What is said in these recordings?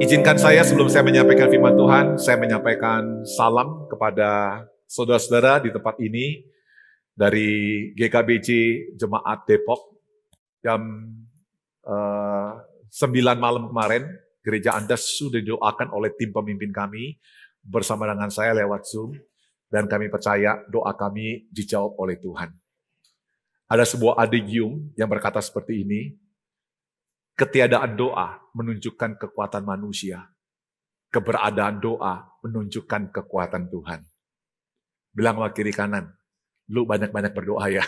Izinkan saya sebelum saya menyampaikan firman Tuhan, saya menyampaikan salam kepada saudara-saudara di tempat ini dari GKBJ Jemaat Depok. Jam 9 malam kemarin, gereja Anda sudah didoakan oleh tim pemimpin kami bersama dengan saya lewat Zoom, dan kami percaya doa kami dijawab oleh Tuhan. Ada sebuah adigium yang berkata seperti ini, ketiadaan doa menunjukkan kekuatan manusia. Keberadaan doa menunjukkan kekuatan Tuhan. Bilang sama kiri kanan, lu banyak-banyak berdoa ya.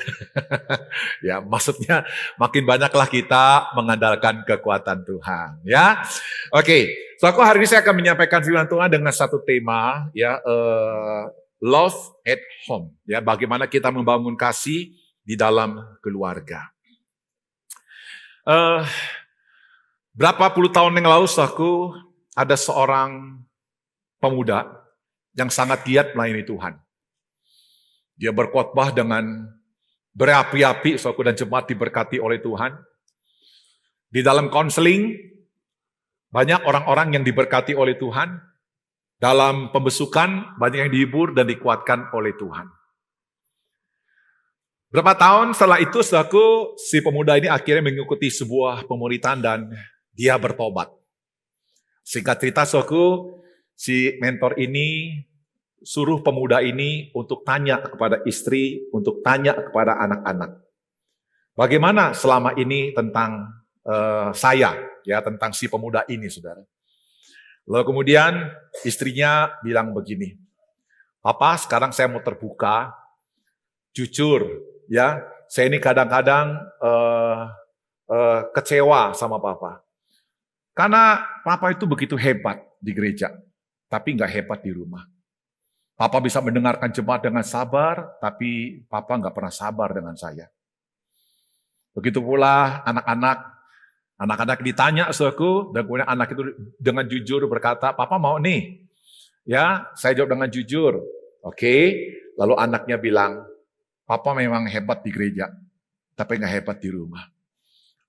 Ya, maksudnya makin banyaklah kita mengandalkan kekuatan Tuhan. Ya, oke. So aku hari ini saya akan menyampaikan firman Tuhan dengan satu tema, ya, love at home. Ya, bagaimana kita membangun kasih di dalam keluarga. Berapa puluh tahun yang lalu, saudaraku, ada seorang pemuda yang sangat giat melayani Tuhan. Dia berkhotbah dengan berapi-api, saudaraku, dan jemaat diberkati oleh Tuhan. Di dalam konseling, banyak orang-orang yang diberkati oleh Tuhan. Dalam pembesukan, banyak yang dihibur dan dikuatkan oleh Tuhan. Berapa tahun setelah itu, saudaraku, si pemuda ini akhirnya mengikuti sebuah pemuritan dan dia bertobat. Singkat cerita, saudaraku, si mentor ini suruh pemuda ini untuk tanya kepada istri, untuk tanya kepada anak-anak. Bagaimana selama ini tentang saya, ya, tentang si pemuda ini, saudara. Lalu kemudian istrinya bilang begini, Papa, sekarang saya mau terbuka, jujur, ya, saya ini kadang-kadang kecewa sama Papa. Karena Papa itu begitu hebat di gereja, tapi nggak hebat di rumah. Papa bisa mendengarkan jemaat dengan sabar, tapi Papa nggak pernah sabar dengan saya. Begitu pula anak-anak ditanya, saudaraku, dan kemudian anak itu dengan jujur berkata, Papa mau nih, ya, saya jawab dengan jujur. Oke, lalu anaknya bilang, Papa memang hebat di gereja, tapi nggak hebat di rumah.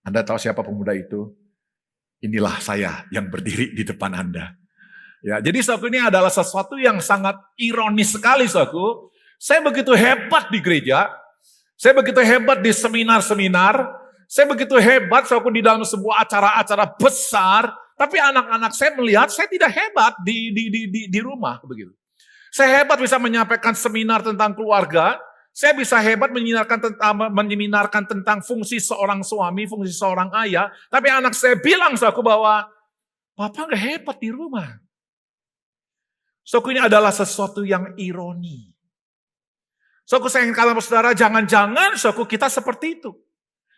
Anda tahu siapa pemuda itu? Inilah saya yang berdiri di depan Anda. Ya, jadi saudaraku, ini adalah sesuatu yang sangat ironis sekali, saudaraku. Saya begitu hebat di gereja, saya begitu hebat di seminar-seminar, saya begitu hebat, saudaraku, di dalam sebuah acara-acara besar, tapi anak-anak saya melihat saya tidak hebat di rumah, begitu. Saya hebat bisa menyampaikan seminar tentang keluarga, saya bisa hebat menyeminarkan tentang fungsi seorang suami, fungsi seorang ayah. Tapi anak saya bilang, saudaraku, bahwa Papa nggak hebat di rumah. Saudaraku, ini adalah sesuatu yang ironi. Saudaraku, saya ingin katakan saudara, jangan-jangan saudaraku kita seperti itu.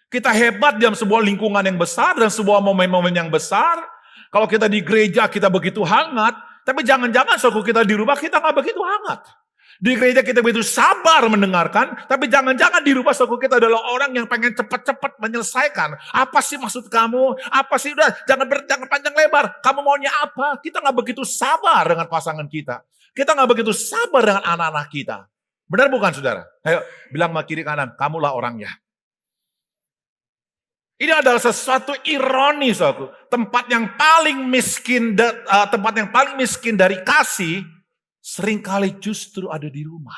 Kita hebat dalam sebuah lingkungan yang besar dan sebuah momen-momen yang besar. Kalau kita di gereja kita begitu hangat, tapi jangan-jangan saudaraku kita di rumah kita nggak begitu hangat. Di gereja kita begitu sabar mendengarkan, tapi jangan-jangan di rumah saudaraku kita adalah orang yang pengen cepat-cepat menyelesaikan. Apa sih maksud kamu? Apa sih? Udah, jangan panjang lebar. Kamu maunya apa? Kita nggak begitu sabar dengan pasangan kita. Kita nggak begitu sabar dengan anak-anak kita. Benar bukan, saudara? Ayo, bilang sama kiri kanan, kamulah orangnya. Ini adalah sesuatu ironi, saudaraku. Tempat yang paling miskin dari kasih, seringkali justru ada di rumah.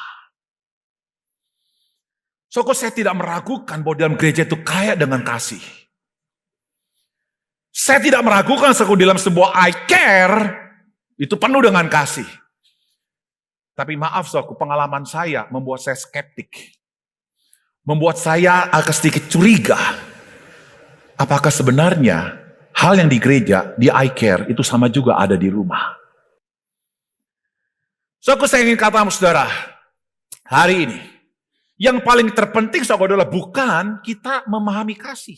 Saudaraku, saya tidak meragukan bahwa dalam gereja itu kaya dengan kasih. Saya tidak meragukan, saudaraku, dalam sebuah I care itu penuh dengan kasih. Tapi maaf, saudaraku, pengalaman saya membuat saya skeptik. Membuat saya agak sedikit curiga. Apakah sebenarnya hal yang di gereja, di I care, itu sama juga ada di rumah? Saudaraku, saya ingin katakan saudara, hari ini, yang paling terpenting saudara adalah bukan kita memahami kasih.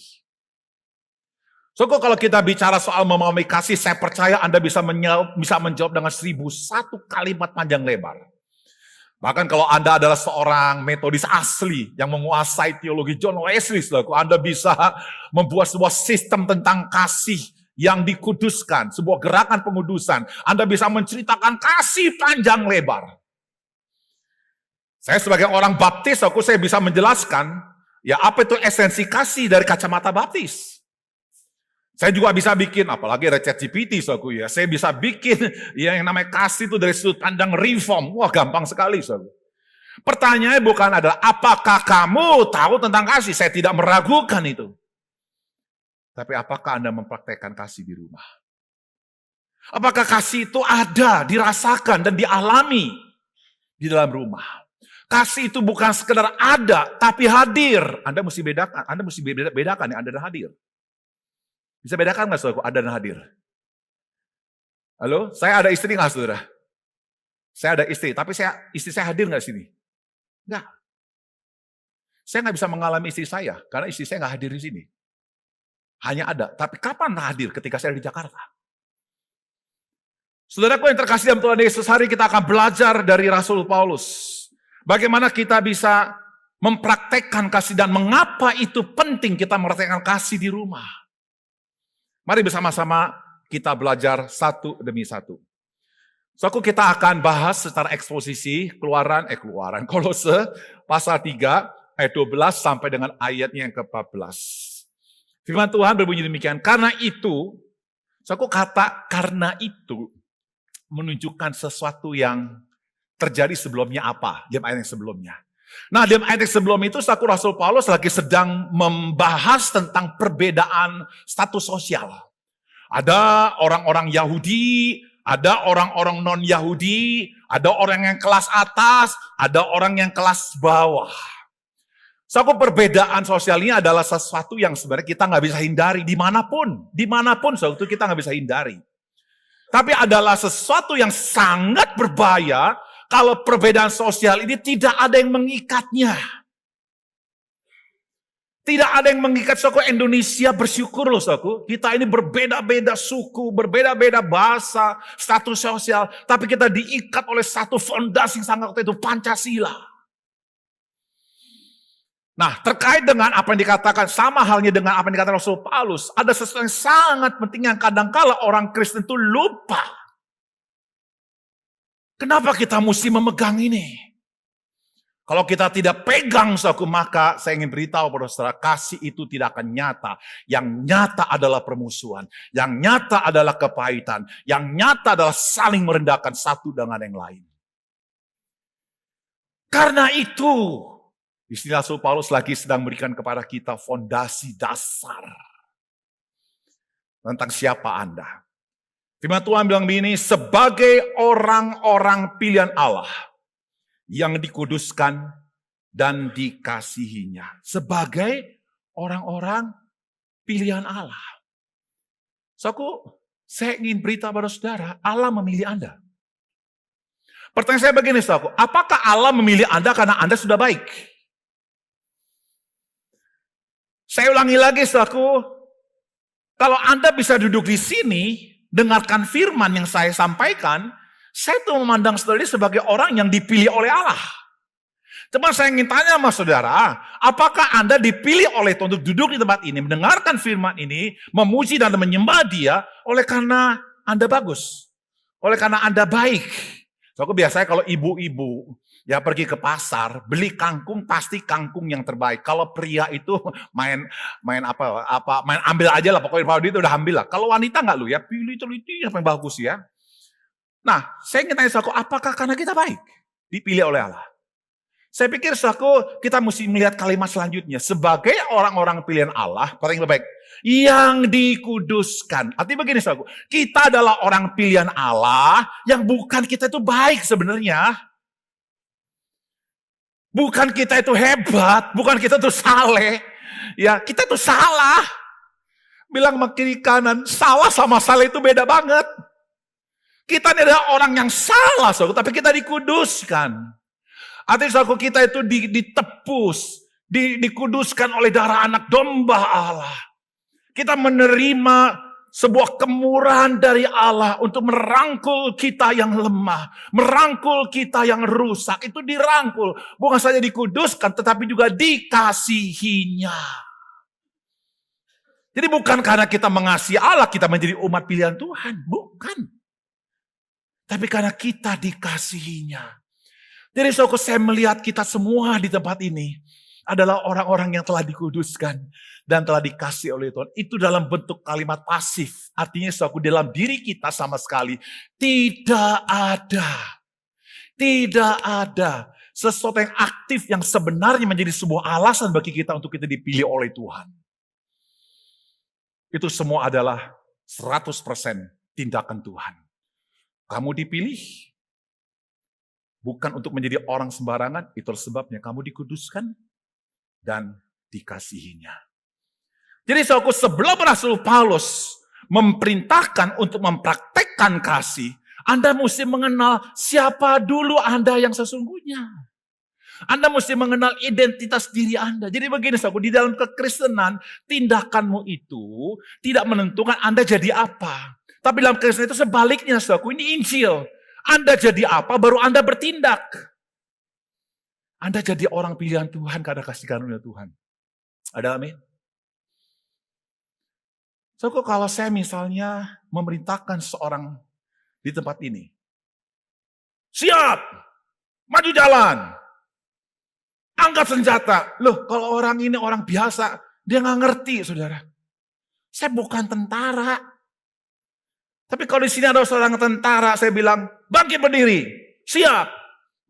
Saudara, kalau kita bicara soal memahami kasih, saya percaya Anda bisa menjawab dengan 1001 kalimat panjang lebar. Bahkan kalau Anda adalah seorang metodis asli yang menguasai teologi John Wesley, saudaraku, Anda bisa membuat sebuah sistem tentang kasih yang dikuduskan, sebuah gerakan pengudusan. Anda bisa menceritakan kasih panjang lebar. Saya sebagai orang baptis, saya bisa menjelaskan, ya, apa itu esensi kasih dari kacamata baptis. Saya juga bisa bikin, apalagi ada ChatGPT, saudaraku ya. Saya bisa bikin yang namanya kasih itu dari sudut pandang reform. Wah, gampang sekali, saudaraku. Pertanyaannya bukan adalah apakah kamu tahu tentang kasih? Saya tidak meragukan itu. Tapi apakah Anda mempraktekkan kasih di rumah? Apakah kasih itu ada, dirasakan dan dialami di dalam rumah? Kasih itu bukan sekedar ada, tapi hadir. Anda mesti bedakan, bedakan yang ada dan hadir. Bisa bedakan nggak saudara, ada dan hadir? Halo, saya ada istri nggak saudara? Saya ada istri, tapi istri saya hadir nggak sini? Nggak. Saya nggak bisa mengalami istri saya, karena istri saya nggak hadir di sini. Hanya ada, tapi kapan hadir? Ketika saya di Jakarta. Saudaraku yang terkasih dalam Tuhan Yesus, hari kita akan belajar dari Rasul Paulus. Bagaimana kita bisa mempraktekkan kasih dan mengapa itu penting kita mempraktekkan kasih di rumah. Mari bersama-sama kita belajar satu demi satu. Saudaraku, kita akan bahas secara eksposisi keluaran Kolose pasal 3 ayat 12 sampai dengan ayatnya yang ke-14. Firman Tuhan berbunyi demikian, karena itu, saudaraku, kata karena itu menunjukkan sesuatu yang terjadi sebelumnya apa, di ayat yang sebelumnya. Nah, di ayat yang sebelum itu, saudaraku, Rasul Paulus lagi sedang membahas tentang perbedaan status sosial. Ada orang-orang Yahudi, ada orang-orang non-Yahudi, ada orang yang kelas atas, ada orang yang kelas bawah. Saudaraku, perbedaan sosial ini adalah sesuatu yang sebenarnya kita nggak bisa hindari dimanapun, saudara, kita nggak bisa hindari. Tapi adalah sesuatu yang sangat berbahaya kalau perbedaan sosial ini tidak ada yang mengikatnya. Tidak ada yang mengikat, saudaraku. Indonesia bersyukur loh, saudaraku. Kita ini berbeda-beda suku, berbeda-beda bahasa, status sosial. Tapi kita diikat oleh satu fondasi yang sangat kuat, itu Pancasila. Nah, terkait dengan apa yang dikatakan, sama halnya dengan apa yang dikatakan Rasul Paulus, ada sesuatu yang sangat penting yang kadang-kala orang Kristen itu lupa. Kenapa kita mesti memegang ini? Kalau kita tidak pegang, saudaraku, maka saya ingin beritahu pada saudara, kasih itu tidak akan nyata. Yang nyata adalah permusuhan. Yang nyata adalah kepahitan. Yang nyata adalah saling merendahkan satu dengan yang lain. Karena itu, istilah Rasul Paulus lagi sedang memberikan kepada kita fondasi dasar tentang siapa Anda. Firman Tuhan bilang begini, sebagai orang-orang pilihan Allah yang dikuduskan dan dikasihinya. Sebagai orang-orang pilihan Allah. Saya ingin berita pada saudara, Allah memilih Anda. Pertanyaan saya begini, saudaraku, apakah Allah memilih Anda karena Anda sudah baik? Saya ulangi lagi, saudaraku, kalau Anda bisa duduk di sini, dengarkan firman yang saya sampaikan, saya tuh memandang saudara sebagai orang yang dipilih oleh Allah. Cuma saya ingin tanya sama saudara, apakah Anda dipilih oleh Tuhan untuk duduk di tempat ini, mendengarkan firman ini, memuji dan menyembah Dia, oleh karena Anda bagus, oleh karena Anda baik. So, biasanya kalau ibu-ibu ya pergi ke pasar, beli kangkung, pasti kangkung yang terbaik. Kalau pria itu main ambil aja lah, pokoknya kalau dia itu udah ambil lah. Kalau wanita nggak lu ya, pilih teliti yang bagus ya. Nah, saya ingin tanya saudaraku, apakah karena kita baik? Dipilih oleh Allah. Saya pikir saudaraku, kita mesti melihat kalimat selanjutnya. Sebagai orang-orang pilihan Allah, kata yang baik, yang dikuduskan. Artinya begini saudaraku, kita adalah orang pilihan Allah yang bukan kita itu baik sebenarnya. Bukan kita itu hebat, bukan kita itu saleh. Ya, kita itu salah. Bilang sama kiri kanan, salah sama salah itu beda banget. Kita ini adalah orang yang salah, saudaraku, tapi kita dikuduskan. Artinya saudaraku, kita itu ditebus, dikuduskan oleh darah anak domba Allah. Kita menerima sebuah kemurahan dari Allah untuk merangkul kita yang lemah, merangkul kita yang rusak. Itu dirangkul, bukan saja dikuduskan, tetapi juga dikasihinya. Jadi bukan karena kita mengasihi Allah, kita menjadi umat pilihan Tuhan. Bukan. Tapi karena kita dikasihinya. Jadi saudara, saya melihat kita semua di tempat ini adalah orang-orang yang telah dikuduskan dan telah dikasih oleh Tuhan. Itu dalam bentuk kalimat pasif. Artinya saudaraku, dalam diri kita sama sekali tidak ada sesuatu yang aktif yang sebenarnya menjadi sebuah alasan bagi kita untuk kita dipilih oleh Tuhan. Itu semua adalah 100% tindakan Tuhan. Kamu dipilih bukan untuk menjadi orang sembarangan, itu sebabnya kamu dikuduskan dan dikasihinya. Jadi saudaraku, sebelum Rasul Paulus memerintahkan untuk mempraktekkan kasih, Anda mesti mengenal siapa dulu Anda yang sesungguhnya. Anda mesti mengenal identitas diri Anda. Jadi begini saudaraku, di dalam kekristenan, tindakanmu itu tidak menentukan Anda jadi apa. Tapi dalam kekristenan itu sebaliknya saudaraku, ini Injil. Anda jadi apa, baru Anda bertindak. Anda jadi orang pilihan Tuhan karena kasih karunia Tuhan. Ada amin? So, kalau saya misalnya memerintahkan seorang di tempat ini. Siap! Maju jalan! Angkat senjata. Loh, kalau orang ini orang biasa, dia nggak ngerti, saudara. Saya bukan tentara. Tapi kalau di sini ada seorang tentara, saya bilang, bangkit berdiri. Siap!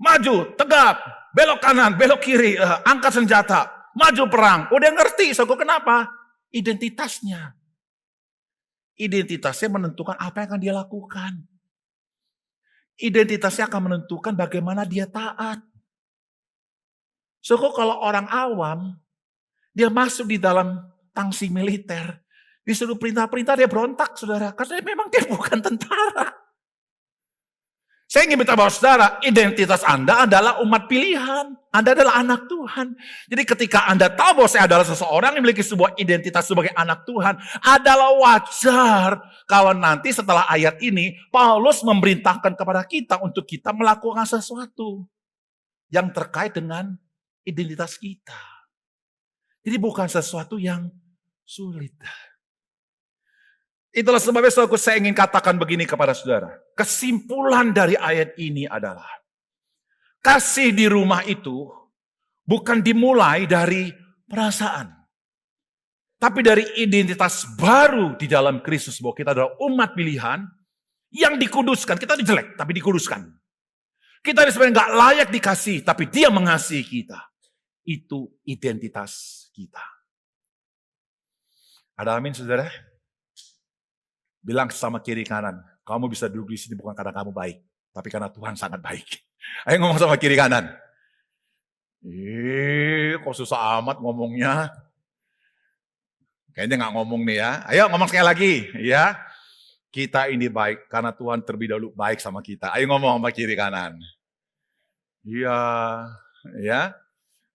Maju, tegap! Belok kanan, belok kiri, angkat senjata, maju perang. Udah ngerti, saudara, kenapa? Identitasnya. Identitasnya menentukan apa yang akan dia lakukan. Identitasnya akan menentukan bagaimana dia taat. Saudara, kalau orang awam, dia masuk di dalam tangsi militer, disuruh perintah-perintah dia berontak, saudara. Karena memang dia bukan tentara. Saya ingin minta bahwa saudara, identitas Anda adalah umat pilihan. Anda adalah anak Tuhan. Jadi ketika Anda tahu bahwa saya adalah seseorang yang memiliki sebuah identitas sebagai anak Tuhan, adalah wajar kalau nanti setelah ayat ini, Paulus memerintahkan kepada kita untuk kita melakukan sesuatu yang terkait dengan identitas kita. Jadi bukan sesuatu yang sulit. Itulah sebabnya saudaraku, saya ingin katakan begini kepada saudara. Kesimpulan dari ayat ini adalah, kasih di rumah itu bukan dimulai dari perasaan. Tapi dari identitas baru di dalam Kristus, bahwa kita adalah umat pilihan yang dikuduskan. Kita jelek, tapi dikuduskan. Kita sebenarnya nggak layak dikasih, tapi Dia mengasihi kita. Itu identitas kita. Ada amin, saudara? Bilang sama kiri kanan, kamu bisa duduk di sini bukan karena kamu baik, tapi karena Tuhan sangat baik. Ayo ngomong sama kiri kanan. Kok susah amat ngomongnya. Kayaknya nggak ngomong nih ya. Ayo ngomong sekali lagi, ya. Kita ini baik karena Tuhan terlebih dahulu baik sama kita. Ayo ngomong sama kiri kanan. Iya, ya.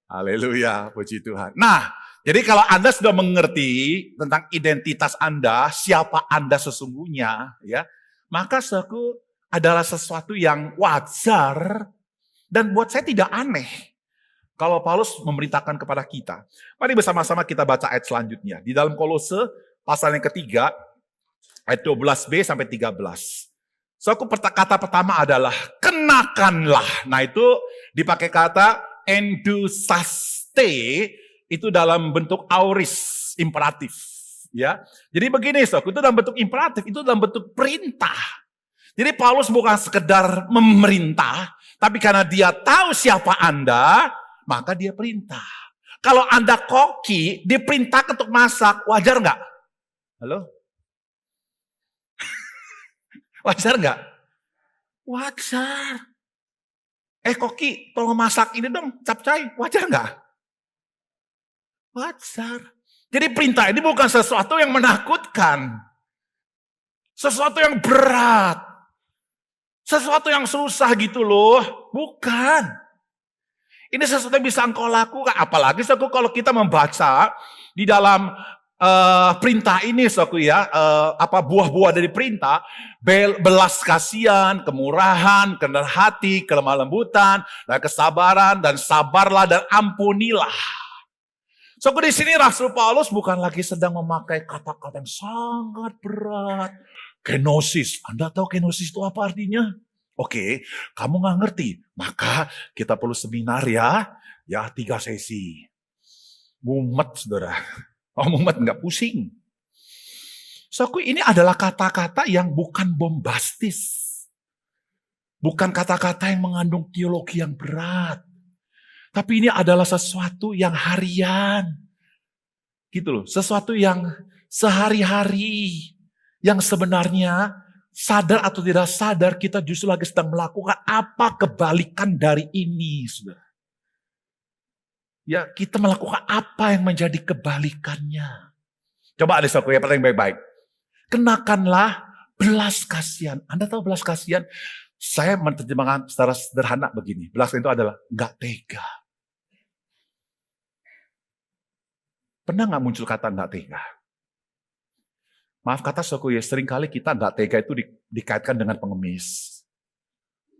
Haleluya, puji Tuhan. Nah, jadi kalau Anda sudah mengerti tentang identitas Anda, siapa Anda sesungguhnya, ya, maka saudaraku adalah sesuatu yang wajar dan buat saya tidak aneh kalau Paulus memerintahkan kepada kita. Mari bersama-sama kita baca ayat selanjutnya. Di dalam Kolose pasal yang ketiga, ayat 12b sampai 13. Saudaraku, kata pertama adalah kenakanlah. Nah itu dipakai kata endusaste, itu dalam bentuk auris, imperatif. Ya, jadi begini, saudara, itu dalam bentuk imperatif, itu dalam bentuk perintah. Jadi Paulus bukan sekedar memerintah, tapi karena dia tahu siapa Anda, maka dia perintah. Kalau Anda koki, diperintahkan untuk masak, wajar nggak? Halo? Wajar nggak? Wajar. Koki, tolong masak ini dong, capcay, wajar nggak? Wajar. Jadi perintah ini bukan sesuatu yang menakutkan. Sesuatu yang berat. Sesuatu yang susah gitu loh. Bukan. Ini sesuatu yang bisa engkau lakukan. Apalagi kalau kita membaca di dalam perintah ini, ya, buah-buah dari perintah, belas kasihan, kemurahan, kerendahan hati, kelemah lembutan, dan kesabaran, dan sabarlah dan ampunilah. Di sini Rasul Paulus bukan lagi sedang memakai kata-kata yang sangat berat. Kenosis, Anda tahu kenosis itu apa artinya? Oke, kamu nggak ngerti, maka kita perlu seminar ya 3 sesi. Mumet, saudara. Oh, mumet nggak pusing. Saudaraku, ini adalah kata-kata yang bukan bombastis. Bukan kata-kata yang mengandung teologi yang berat. Tapi ini adalah sesuatu yang harian. Gitu loh, sesuatu yang sehari-hari. Yang sebenarnya sadar atau tidak sadar kita justru lagi sedang melakukan apa kebalikan dari ini, saudara. Ya, kita melakukan apa yang menjadi kebalikannya. Coba ada saudara yang paling baik-baik. Kenakanlah belas kasihan. Anda tahu belas kasihan? Saya menerjemahkan secara sederhana begini. Belas kasihan itu adalah nggak tega. Pernah nggak muncul kata nggak tega? Maaf kata saudaraku ya, seringkali kita nggak tega itu dikaitkan dengan pengemis.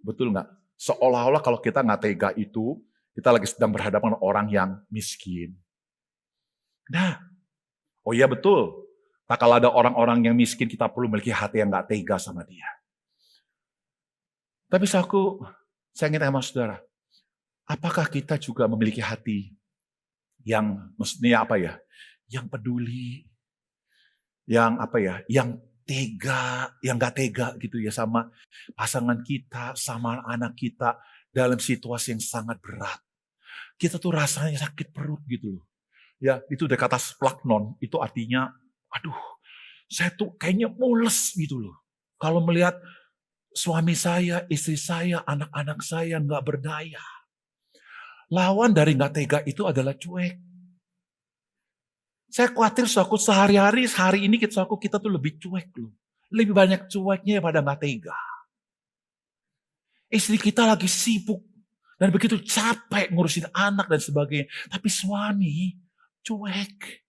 Betul nggak? Seolah-olah kalau kita nggak tega itu, kita lagi sedang berhadapan dengan orang yang miskin. Nah, oh iya betul. Tak kalau ada orang-orang yang miskin, kita perlu memiliki hati yang nggak tega sama dia. Tapi saudaraku, saya ingin tanya sama saudara, apakah kita juga memiliki hati yang, maksudnya apa ya, yang peduli, yang apa ya, yang tega, yang gak tega gitu ya sama pasangan kita, sama anak kita dalam situasi yang sangat berat. Kita tuh rasanya sakit perut gitu loh. Ya, itu dari kata splagnon, itu artinya, aduh, saya tuh kayaknya mules gitu loh. Kalau melihat suami saya, istri saya, anak-anak saya gak berdaya. Lawan dari gak tega itu adalah cuek. Saya khawatir suatu sehari-hari, hari ini kita tuh lebih cuek loh. Lebih banyak cueknya daripada gak tega. Istri kita lagi sibuk dan begitu capek ngurusin anak dan sebagainya. Tapi suami cuek.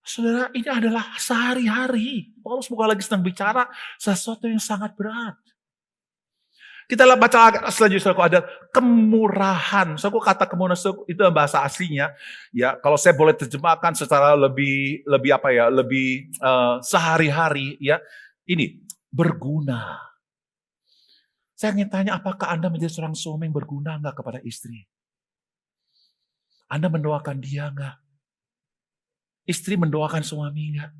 Saudara, ini adalah sehari-hari. Paulus bukan lagi sedang bicara sesuatu yang sangat berat. Kita baca selanjutnya ada kemurahan. So, kata kemurahan itu bahasa aslinya. Ya, kalau saya boleh terjemahkan secara lebih apa ya, lebih sehari-hari ya. Ini berguna. Saya ingin tanya, apakah Anda menjadi seorang suami yang berguna enggak kepada istri? Anda mendoakan dia enggak? Istri mendoakan suami enggak?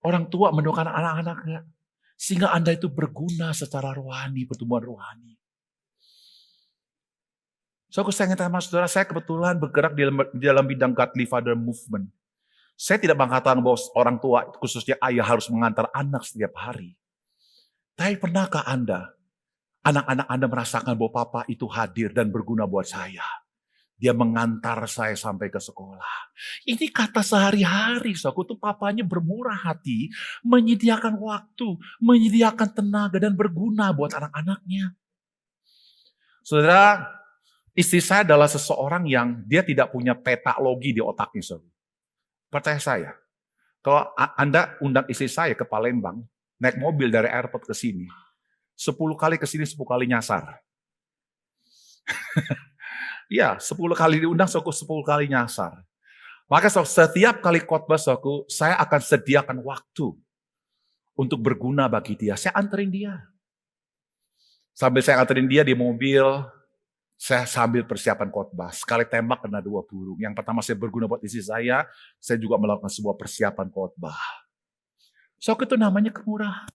Orang tua mendoakan anak-anak enggak? Sehingga Anda itu berguna secara rohani, pertumbuhan rohani. So, saya ingin tanya saudara, saya kebetulan bergerak di dalam bidang Godly Father Movement. Saya tidak mengatakan bahwa orang tua, khususnya ayah, harus mengantar anak setiap hari. Tapi pernahkah Anda, anak-anak Anda merasakan bahwa papa itu hadir dan berguna buat saya? Dia mengantar saya sampai ke sekolah. Ini kata sehari-hari, saudara, tuh papanya bermurah hati, menyediakan waktu, menyediakan tenaga dan berguna buat anak-anaknya. Saudara, istri saya adalah seseorang yang dia tidak punya peta logi di otaknya, saudara. Percaya saya, kalau Anda undang istri saya ke Palembang, naik mobil dari airport ke sini, 10 kali ke sini, 10 kali nyasar. Iya, 10 kali diundang, 10 kali nyasar. Maka setiap kali khotbah, saya akan sediakan waktu untuk berguna bagi dia. Saya anterin dia. Sambil saya anterin dia di mobil, saya sambil persiapan khotbah. Sekali tembak kena 2 burung. Yang pertama saya berguna buat istri saya juga melakukan sebuah persiapan khotbah. Itu namanya kemurahan.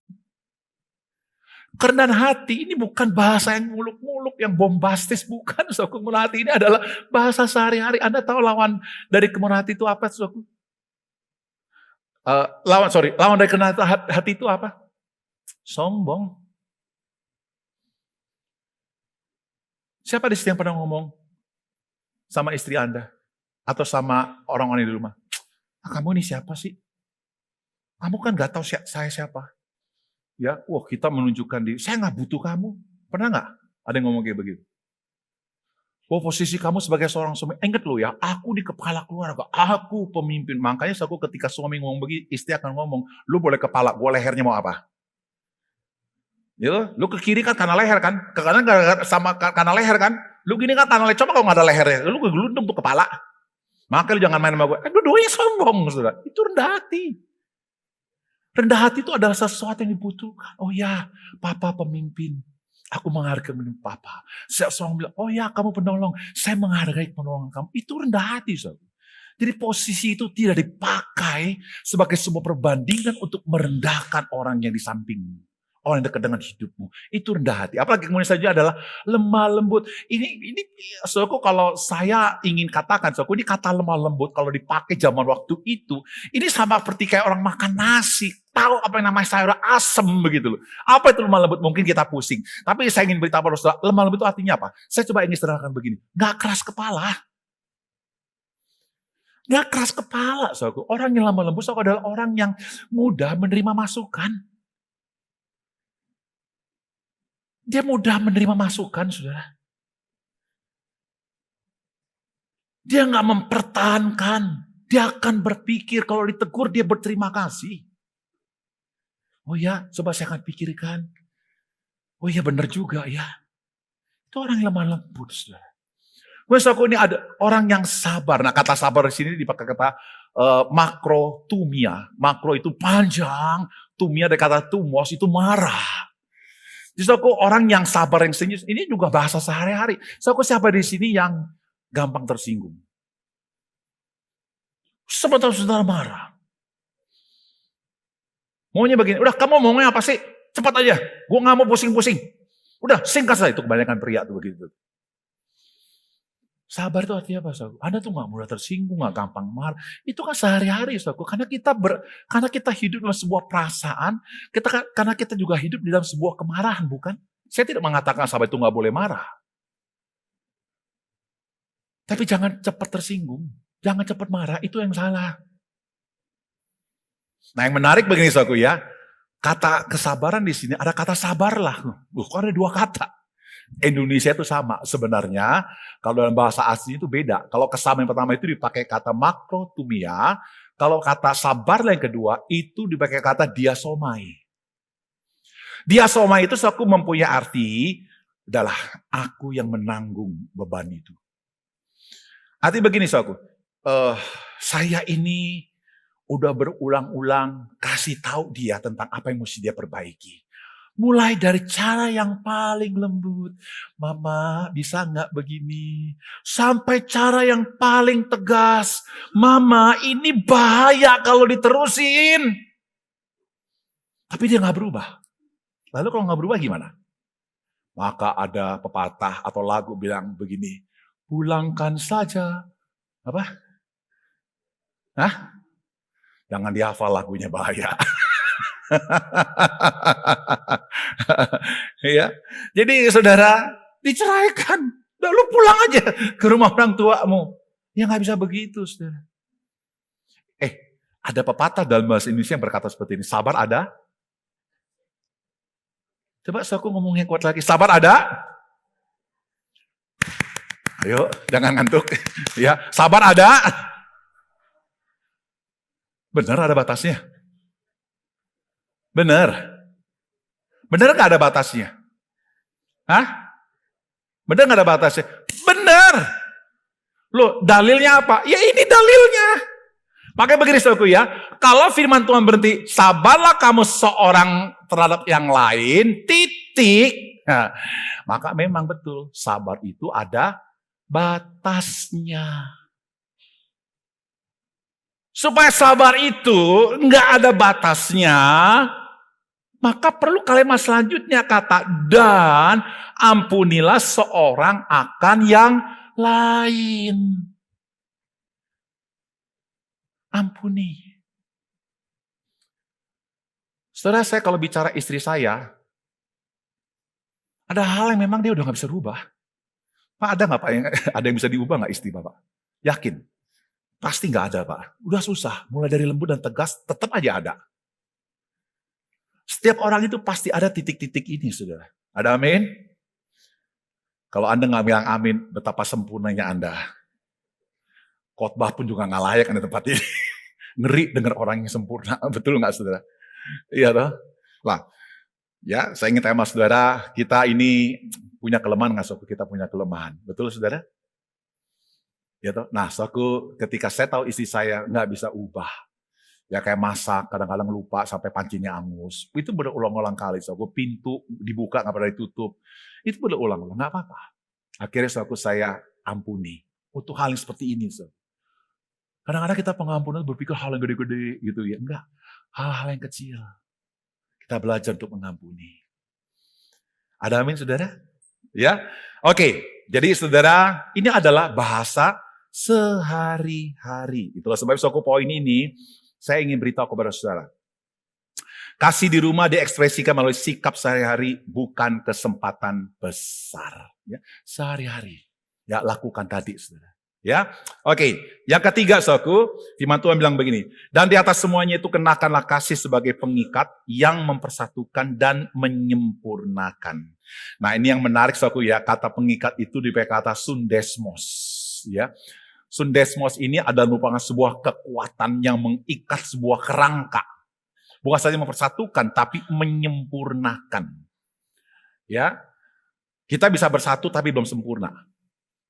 Kerendahan hati ini bukan bahasa yang muluk-muluk, yang bombastis, bukan. Kemurahan hati ini adalah bahasa sehari-hari. Anda tahu lawan dari kemurahan hati itu apa? Lawan dari kerendahan hati itu apa? Sombong. Siapa di sini yang pernah ngomong sama istri Anda? Atau sama orang-orang di rumah? Kamu ini siapa sih? Kamu kan gak tahu saya siapa. Ya, kita menunjukkan diri. Saya nggak butuh kamu. Pernah nggak ada yang ngomong kayak begitu? Posisi kamu sebagai seorang suami, ingat lo ya, aku di kepala keluarga, aku pemimpin. Makanya ketika suami ngomong begitu, istri akan ngomong, lu boleh kepala, gua lehernya mau apa? Ya, lu ke kiri kan karena leher kan, ke kanan sama karena leher kan. Lu gini kan karena leher. Coba kalau nggak ada lehernya, lu gelundung tuh kepala. Maka lu jangan main sama gue. Dua-duanya sombong, saudara. Itu rendah hati. Rendah hati itu adalah sesuatu yang dibutuhkan. Oh ya, papa pemimpin. Aku menghargai papa. Setiap seorang bilang, oh ya kamu penolong. Saya menghargai penolongan kamu. Itu rendah hati, saudara. Jadi posisi itu tidak dipakai sebagai sebuah perbandingan untuk merendahkan orang yang di sampingmu. Orang yang dekat dengan hidupmu. Itu rendah hati. Apalagi kemudian saja adalah lemah lembut. Ini saudaraku, kalau saya ingin katakan, saudaraku, ini kata lemah lembut kalau dipakai zaman waktu itu, ini sama seperti kayak orang makan nasi. Tahu apa yang namanya sayur asem begitu loh. Apa itu lemah lembut? Mungkin kita pusing. Tapi saya ingin beritahu pada saudara, lemah lembut itu artinya apa? Saya coba ingin sederhanakan begini. Gak keras kepala. Gak keras kepala, saudaraku. Orang yang lemah lembut adalah orang yang mudah menerima masukan. Dia mudah menerima masukan, saudara. Dia gak mempertahankan. Dia akan berpikir kalau ditegur dia berterima kasih. Oh ya, coba saya akan pikirkan. Oh ya, benar juga ya. Itu orang yang lemah lembut, saudara. Saudaraku, ini ada orang yang sabar. Nah, kata sabar di sini dipakai kata makrotumia. Makro itu panjang, tumia dari kata tumos itu marah. Jadi saudaraku, orang yang sabar, yang senyum, ini juga bahasa sehari-hari. Saudaraku, siapa di sini yang gampang tersinggung? Sebentar saudara marah. Maunya begini, udah kamu maunya apa sih? Cepat aja, gue gak mau pusing-pusing. Udah singkat saja, itu kebanyakan pria tuh begitu. Sabar itu artinya apa, saudaraku? Anda tuh gak mudah tersinggung, gak gampang marah. Itu kan sehari-hari, saudaraku. Karena kita hidup dalam sebuah perasaan, karena kita juga hidup di dalam sebuah kemarahan, bukan? Saya tidak mengatakan sahabat itu gak boleh marah. Tapi jangan cepat tersinggung. Jangan cepat marah, itu yang salah. Nah, yang menarik begini, saudaraku ya. Kata kesabaran di sini, ada kata sabarlah. Kok ada dua kata? Indonesia itu sama sebenarnya, kalau dalam bahasa asli itu beda. Kalau kesamaan yang pertama itu dipakai kata makrotumia, kalau kata sabar yang kedua itu dipakai kata diasomai. Diasomai itu aku mempunyai arti adalah aku yang menanggung beban itu. Arti begini saudaraku, saya ini udah berulang-ulang kasih tahu dia tentang apa yang mesti dia perbaiki. Mulai dari cara yang paling lembut, Mama bisa nggak begini? Sampai cara yang paling tegas, Mama ini bahaya kalau diterusin. Tapi dia nggak berubah. Lalu kalau nggak berubah gimana? Maka ada pepatah atau lagu bilang begini, pulangkan saja. Apa? Hah? Jangan dihafal lagunya, bahaya. Ya. Jadi saudara diceraikan, udah lu pulang aja ke rumah orang tuamu. Ya nggak bisa begitu, saudara. Ada pepatah dalam bahasa Indonesia yang berkata seperti ini. Sabar ada? Coba aku ngomongnya kuat lagi. Sabar ada? Ayo, jangan ngantuk. Ya, sabar ada? Benar ada batasnya? Benar. Benar gak ada batasnya? Hah? Benar gak ada batasnya? Benar. Loh, dalilnya apa? Ya ini dalilnya. Makanya begini saudaraku ya, kalau firman Tuhan berhenti, sabarlah kamu seorang terhadap yang lain, titik. Nah, maka memang betul, sabar itu ada batasnya. Supaya sabar itu nggak ada batasnya, maka perlu kalimat selanjutnya kata, dan ampunilah seorang akan yang lain. Ampuni. Saudara, saya kalau bicara istri saya, ada hal yang memang dia udah nggak bisa rubah. Pak, ada nggak Pak ada yang bisa diubah nggak istri Bapak? Yakin? Pasti nggak ada Pak. Udah susah, mulai dari lembut dan tegas, tetap aja ada. Setiap orang itu pasti ada titik-titik ini, saudara. Ada amin? Kalau Anda nggak bilang amin, betapa sempurnanya Anda. Khotbah pun juga nggak layak di tempat ini. Ngeri dengar orang yang sempurna, betul nggak saudara? Iya toh? Lah, ya saya ingin tanya saudara, kita ini punya kelemahan nggak saudara? Kita punya kelemahan, betul saudara? Ya toh? Nah, saudaraku, ketika saya tahu istri saya nggak bisa ubah, Ya kayak masak, kadang-kadang lupa sampai pancinya angus. Itu berulang-ulang kali. Saudaraku, pintu dibuka nggak pernah ditutup. Itu berulang-ulang, nggak apa-apa. Akhirnya saudaraku saya ampuni. Untuk hal yang seperti ini. Saudara. Kadang-kadang kita pengampunan berpikir hal yang gede-gede gitu ya. Enggak, hal-hal yang kecil. Kita belajar untuk mengampuni. Ada amin saudara? Ya, oke. Jadi saudara, ini adalah bahasa sehari-hari. Itulah sebab saudaraku poin ini saya ingin beritahu kepada saudara. Kasih di rumah diekspresikan melalui sikap sehari-hari, bukan kesempatan besar. Ya, sehari-hari. Ya, lakukan tadi, saudara. Ya, oke. Yang ketiga, saudaraku, firman Tuhan bilang begini. Dan di atas semuanya itu kenakanlah kasih sebagai pengikat yang mempersatukan dan menyempurnakan. Nah, ini yang menarik, saudaraku ya. Kata pengikat itu dipakai kata sundesmos. Ya. Sundesmos ini adalah merupakan sebuah kekuatan yang mengikat sebuah kerangka. Bukan saja mempersatukan, tapi menyempurnakan. Ya, kita bisa bersatu tapi belum sempurna.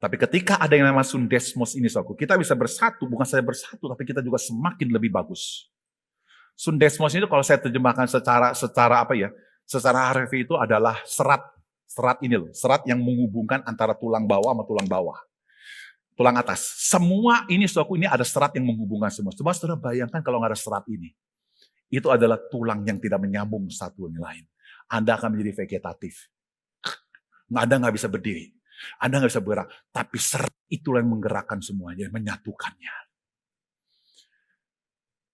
Tapi ketika ada yang namanya sundesmos ini, saudaraku, kita bisa bersatu, bukan saja bersatu, tapi kita juga semakin lebih bagus. Sundesmos itu kalau saya terjemahkan secara apa ya? Secara harfiah itu adalah serat. Serat ini loh, serat yang menghubungkan antara tulang bawah sama tulang bawah. Tulang atas. Semua ini, saudaraku, ini ada serat yang menghubungkan semua. Coba saudara bayangkan kalau nggak ada serat ini. Itu adalah tulang yang tidak menyambung satu dengan lain. Anda akan menjadi vegetatif. Anda nggak bisa berdiri. Anda nggak bisa bergerak. Tapi serat itulah yang menggerakkan semuanya, menyatukannya.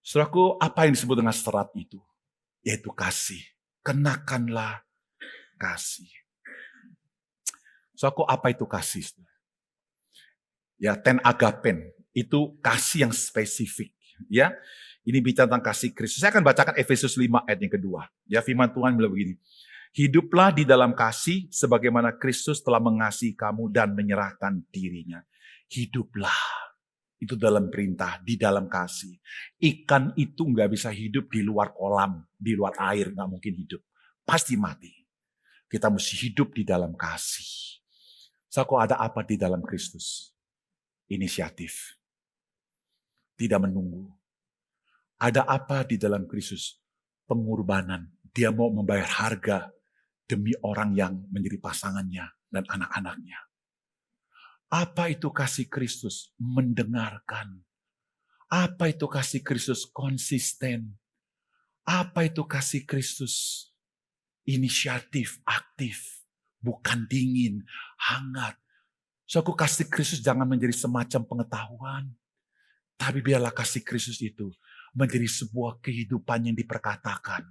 Saudaraku, apa yang disebut dengan serat itu? Yaitu kasih. Kenakanlah kasih. Saudaraku, apa itu kasih? Ya, ten agapen, itu kasih yang spesifik. Ya, ini bicara tentang kasih Kristus. Saya akan bacakan Efesus 5 ayat yang kedua. Ya, firman Tuhan bilang begini. Hiduplah di dalam kasih sebagaimana Kristus telah mengasihi kamu dan menyerahkan dirinya. Hiduplah. Itu dalam perintah, di dalam kasih. Ikan itu nggak bisa hidup di luar kolam, di luar air, nggak mungkin hidup. Pasti mati. Kita mesti hidup di dalam kasih. So, kok ada apa di dalam Kristus? Inisiatif. Tidak menunggu. Ada apa di dalam Kristus? Pengorbanan. Dia mau membayar harga demi orang yang menjadi pasangannya dan anak-anaknya. Apa itu kasih Kristus? Mendengarkan. Apa itu kasih Kristus? Konsisten. Apa itu kasih Kristus? Inisiatif, aktif. Bukan dingin, hangat. So, aku kasih Kristus jangan menjadi semacam pengetahuan. Tapi biarlah kasih Kristus itu menjadi sebuah kehidupan yang diperkatakan.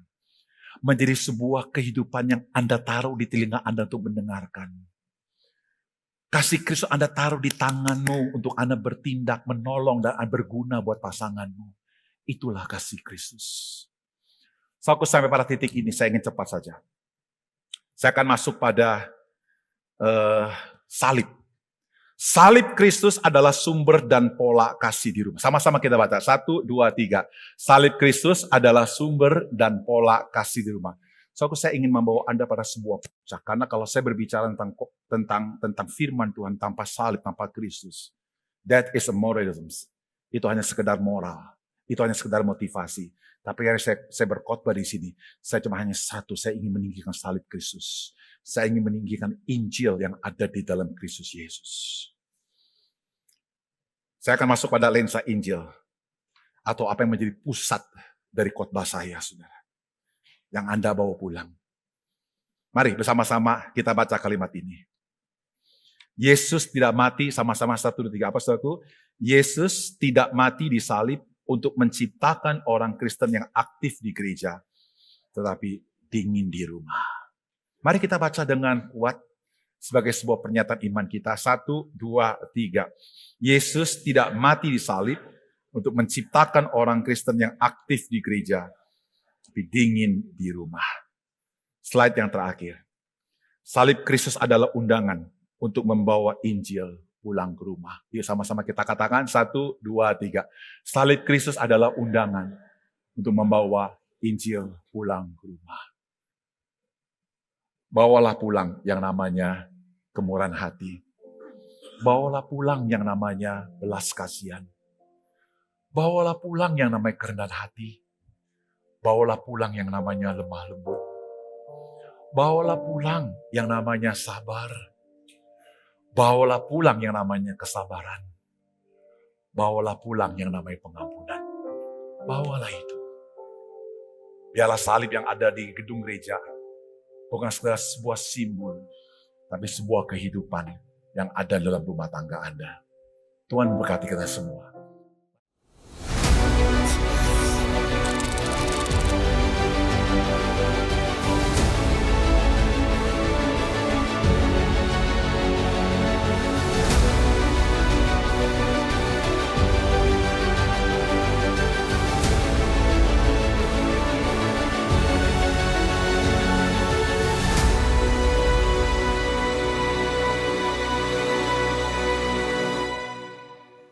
Menjadi sebuah kehidupan yang Anda taruh di telinga Anda untuk mendengarkan. Kasih Kristus Anda taruh di tanganmu untuk Anda bertindak, menolong, dan berguna buat pasanganmu. Itulah kasih Kristus. So, aku sampai pada titik ini, saya ingin cepat saja. Saya akan masuk pada salib. Salib Kristus adalah sumber dan pola kasih di rumah. Sama-sama kita baca. 1, 2, 3. Salib Kristus adalah sumber dan pola kasih di rumah. So, saya ingin membawa Anda pada sebuah puncak. Karena kalau saya berbicara tentang firman Tuhan tanpa salib, tanpa Kristus, that is a moralism. Itu hanya sekedar moral. Itu hanya sekedar motivasi. Tapi hari saya berkhotbah di sini, saya cuma hanya satu, saya ingin meninggikan salib Kristus. Saya ingin meninggikan Injil yang ada di dalam Kristus Yesus. Saya akan masuk pada lensa Injil. Atau apa yang menjadi pusat dari khotbah saya, saudara. Yang Anda bawa pulang. Mari bersama-sama kita baca kalimat ini. Yesus tidak mati, sama-sama 1, 2, 3. Apa saudaraku? Yesus tidak mati di salib untuk menciptakan orang Kristen yang aktif di gereja. Tetapi dingin di rumah. Mari kita baca dengan kuat sebagai sebuah pernyataan iman kita. 1, 2, 3. Yesus tidak mati di salib untuk menciptakan orang Kristen yang aktif di gereja, tapi dingin di rumah. Slide yang terakhir. Salib Kristus adalah undangan untuk membawa Injil pulang ke rumah. Yuk sama-sama kita katakan 1, 2, 3. Salib Kristus adalah undangan untuk membawa Injil pulang ke rumah. Bawalah pulang yang namanya kemurahan hati. Bawalah pulang yang namanya belas kasihan. Bawalah pulang yang namanya kerendahan hati. Bawalah pulang yang namanya lemah lembut. Bawalah pulang yang namanya sabar. Bawalah pulang yang namanya kesabaran. Bawalah pulang yang namanya pengampunan. Bawalah itu. Biarlah salib yang ada di gedung gereja bukan sekedar sebuah simbol, tapi sebuah kehidupan yang ada dalam rumah tangga Anda. Tuhan berkati kita semua.